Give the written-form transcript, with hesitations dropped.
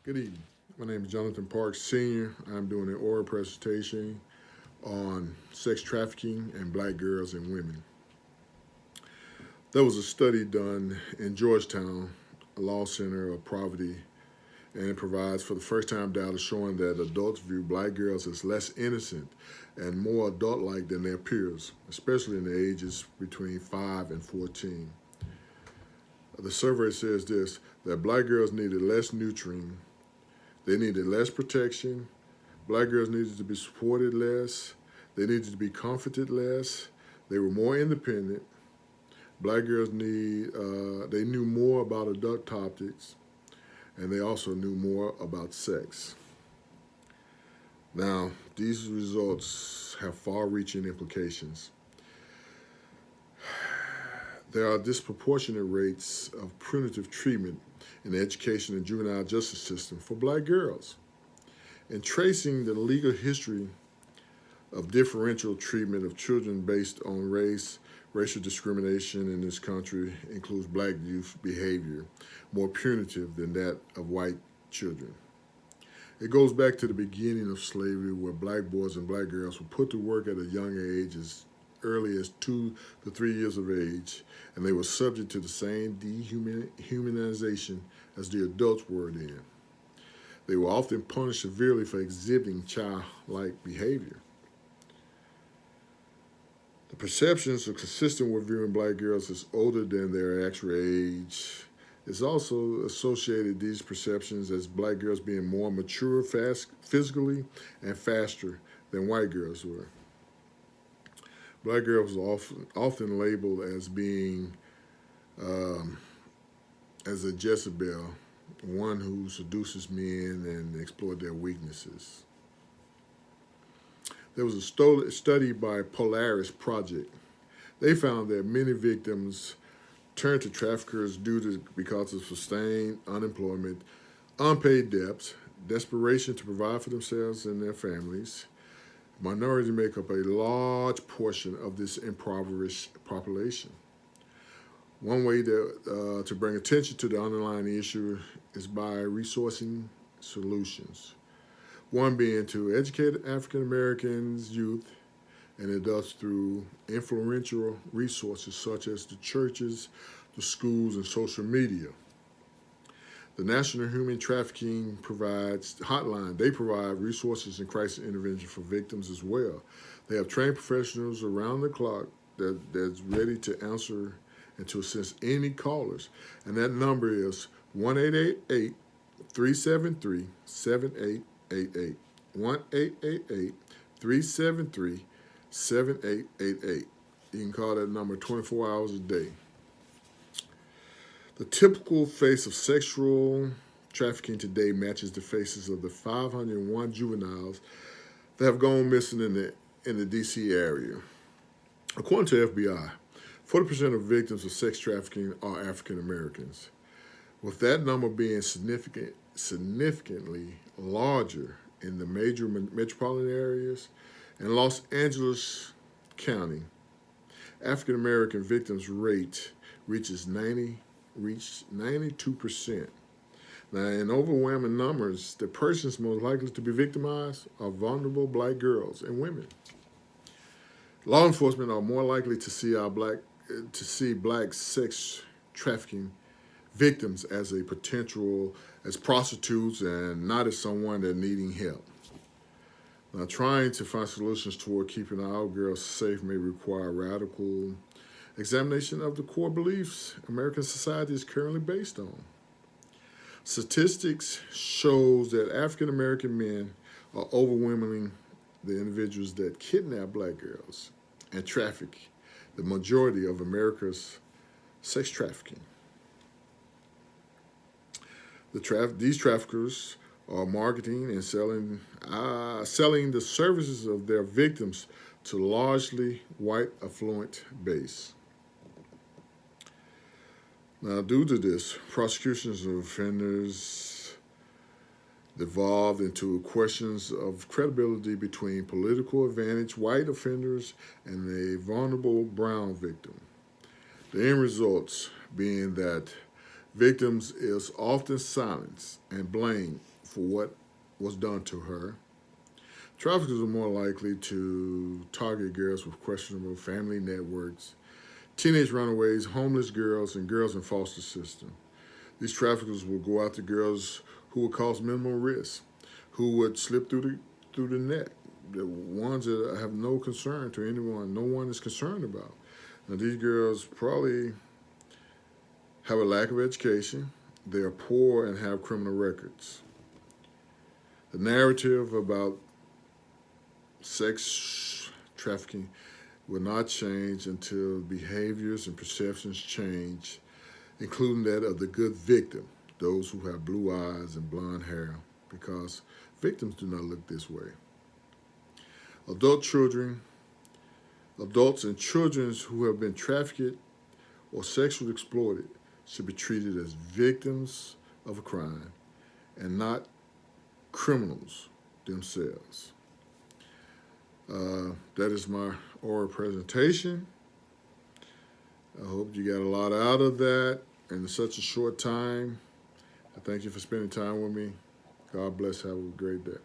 Good evening. My name is Jonathan Parks Sr. I'm doing an oral presentation on sex trafficking and black girls and women. There was a study done in Georgetown, a law center of poverty, and it provides for the first time data showing that adults view black girls as less innocent and more adult-like than their peers, especially in the ages between 5 and 14. The survey says this, that black girls needed less nurturing, they needed less protection. Black girls needed to be supported less. They needed to be comforted less. They were more independent. Black girls they knew more about adult topics, and they also knew more about sex. Now, these results have far-reaching implications. There are disproportionate rates of punitive treatment in the education and juvenile justice system for black girls. In tracing the legal history of differential treatment of children based on race, racial discrimination in this country includes black youth behavior more punitive than that of white children. It goes back to the beginning of slavery where black boys and black girls were put to work at a young age as early as 2 to 3 years of age, and they were subject to the same dehumanization as the adults were then. They were often punished severely for exhibiting childlike behavior. The perceptions are consistent with viewing black girls as older than their actual age. It's also associated these perceptions as black girls being more mature physically and faster than white girls were. Black girls were often labeled as being as a Jezebel, one who seduces men and exploits their weaknesses. There was a study by Polaris Project. They found that many victims turned to traffickers because of sustained unemployment, unpaid debts, desperation to provide for themselves and their families. Minorities make up a large portion of this impoverished population. One way to bring attention to the underlying issue is by resourcing solutions. One being to educate African Americans, youth, and adults through influential resources such as the churches, the schools, and social media. The National Human Trafficking provides hotline. They provide resources and crisis intervention for victims as well. They have trained professionals around the clock that's ready to answer and to assist any callers. And that number is 1-888-373-7888. 1-888-373-7888. You can call that number 24 hours a day. The typical face of sexual trafficking today matches the faces of the 501 juveniles that have gone missing in the D.C. area. According to FBI, 40% of victims of sex trafficking are African Americans, with that number being significantly larger in the major metropolitan areas. In Los Angeles County, African American victims rate reached 92%. Now, in overwhelming numbers, the persons most likely to be victimized are vulnerable black girls and women. Law enforcement are more likely to see black sex trafficking victims as prostitutes and not as someone that needing help. Now, trying to find solutions toward keeping our girls safe may require radical examination of the core beliefs American society is currently based on. Statistics shows that African American men are overwhelmingly the individuals that kidnap black girls and traffic the majority of America's sex trafficking. These traffickers are marketing and selling the services of their victims to largely white affluent base. Now, due to this, prosecutions of offenders devolved into questions of credibility between political advantage white offenders and a vulnerable brown victim. The end results being that victims is often silenced and blamed for what was done to her. Traffickers are more likely to target girls with questionable family networks, teenage runaways, homeless girls, and girls in foster system. These traffickers will go after girls who would cause minimal risk, who would slip through the net, the ones that have no concern to anyone, no one is concerned about. Now, these girls probably have a lack of education, they are poor, and have criminal records. The narrative about sex trafficking will not change until behaviors and perceptions change, including that of the good victim, those who have blue eyes and blonde hair, because victims do not look this way. Adults and children who have been trafficked or sexually exploited should be treated as victims of a crime and not criminals themselves. That is my oral presentation. I hope you got a lot out of that in such a short time. I thank you for spending time with me. God bless. Have a great day.